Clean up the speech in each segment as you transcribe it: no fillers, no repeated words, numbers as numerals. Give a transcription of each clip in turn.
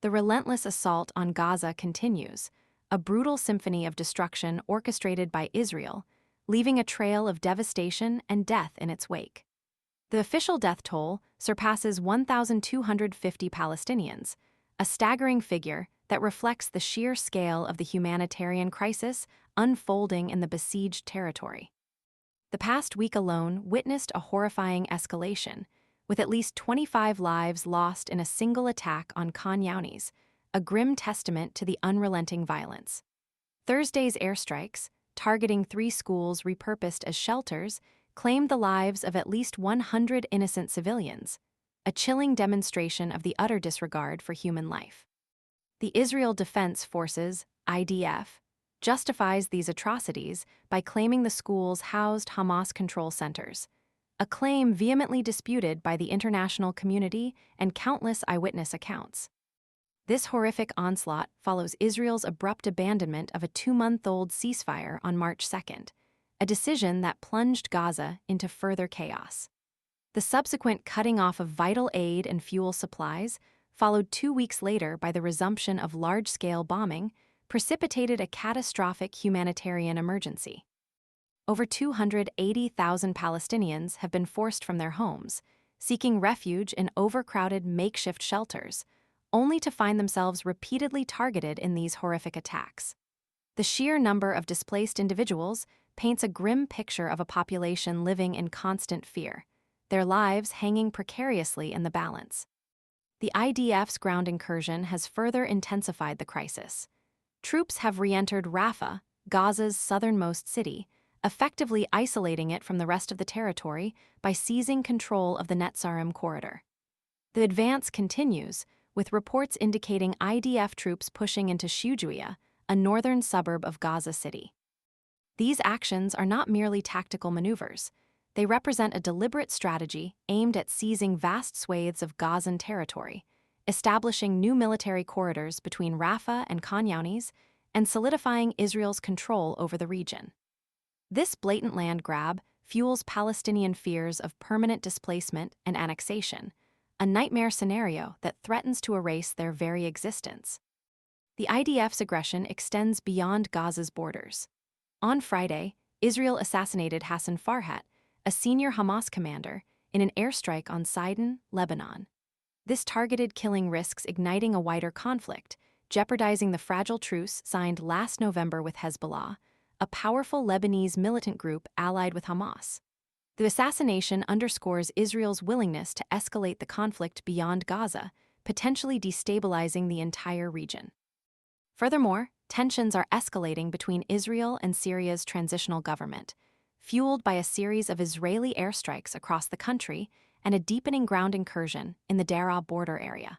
The relentless assault on Gaza continues, a brutal symphony of destruction orchestrated by Israel, leaving a trail of devastation and death in its wake. The official death toll surpasses 1,250 Palestinians, a staggering figure that reflects the sheer scale of the humanitarian crisis unfolding in the besieged territory. The past week alone witnessed a horrifying escalation, with at least 25 lives lost in a single attack on Khan Younis, a grim testament to the unrelenting violence. Thursday's airstrikes, targeting 3 schools repurposed as shelters, claimed the lives of at least 100 innocent civilians, a chilling demonstration of the utter disregard for human life. The Israel Defense Forces, IDF, justifies these atrocities by claiming the schools housed Hamas control centers, a claim vehemently disputed by the international community and countless eyewitness accounts. This horrific onslaught follows Israel's abrupt abandonment of a 2-month-old ceasefire on March 2nd, a decision that plunged Gaza into further chaos. The subsequent cutting off of vital aid and fuel supplies, followed 2 weeks later by the resumption of large-scale bombing, precipitated a catastrophic humanitarian emergency. Over 280,000 Palestinians have been forced from their homes, seeking refuge in overcrowded makeshift shelters, only to find themselves repeatedly targeted in these horrific attacks. The sheer number of displaced individuals paints a grim picture of a population living in constant fear, their lives hanging precariously in the balance. The IDF's ground incursion has further intensified the crisis. Troops have re-entered Rafah, Gaza's southernmost city, effectively isolating it from the rest of the territory by seizing control of the Netzarim corridor. The advance continues, with reports indicating IDF troops pushing into Shujaiya, a northern suburb of Gaza City. These actions are not merely tactical maneuvers. They represent a deliberate strategy aimed at seizing vast swathes of Gazan territory, establishing new military corridors between Rafah and Khan Younis, and solidifying Israel's control over the region. This blatant land grab fuels Palestinian fears of permanent displacement and annexation, a nightmare scenario that threatens to erase their very existence. The IDF's aggression extends beyond Gaza's borders. On Friday, Israel assassinated Hassan Farhat, a senior Hamas commander, in an airstrike on Sidon, Lebanon. This targeted killing risks igniting a wider conflict, jeopardizing the fragile truce signed last November with Hezbollah, a powerful Lebanese militant group allied with Hamas. The assassination underscores Israel's willingness to escalate the conflict beyond Gaza, potentially destabilizing the entire region. Furthermore, tensions are escalating between Israel and Syria's transitional government, fueled by a series of Israeli airstrikes across the country and a deepening ground incursion in the Daraa border area.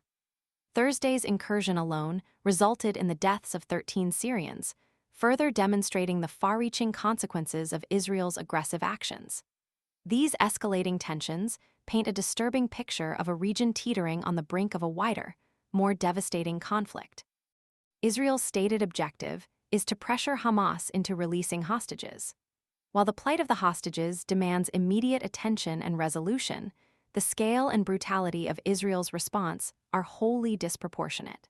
Thursday's incursion alone resulted in the deaths of 13 Syrians, further demonstrating the far-reaching consequences of Israel's aggressive actions. These escalating tensions paint a disturbing picture of a region teetering on the brink of a wider, more devastating conflict. Israel's stated objective is to pressure Hamas into releasing hostages. While the plight of the hostages demands immediate attention and resolution, the scale and brutality of Israel's response are wholly disproportionate.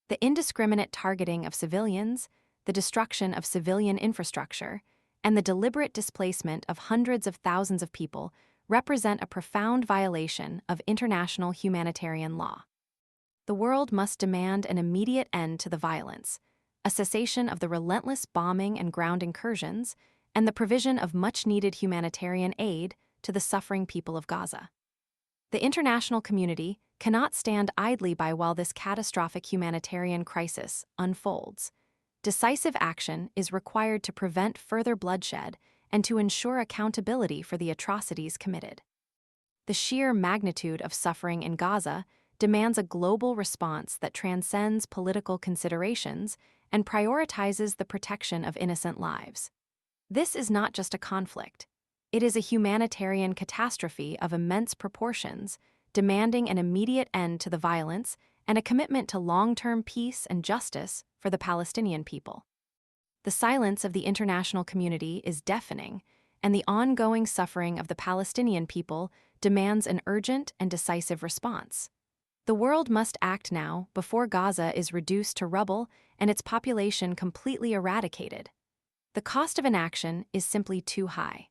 The indiscriminate targeting of civilians, the destruction of civilian infrastructure, and the deliberate displacement of hundreds of thousands of people represent a profound violation of international humanitarian law. The world must demand an immediate end to the violence, a cessation of the relentless bombing and ground incursions, and the provision of much-needed humanitarian aid to the suffering people of Gaza. The international community cannot stand idly by while this catastrophic humanitarian crisis unfolds. Decisive action is required to prevent further bloodshed and to ensure accountability for the atrocities committed. The sheer magnitude of suffering in Gaza demands a global response that transcends political considerations and prioritizes the protection of innocent lives. This is not just a conflict. It is a humanitarian catastrophe of immense proportions, demanding an immediate end to the violence and a commitment to long-term peace and justice for the Palestinian people. The silence of the international community is deafening, and the ongoing suffering of the Palestinian people demands an urgent and decisive response. The world must act now before Gaza is reduced to rubble and its population completely eradicated. The cost of inaction is simply too high.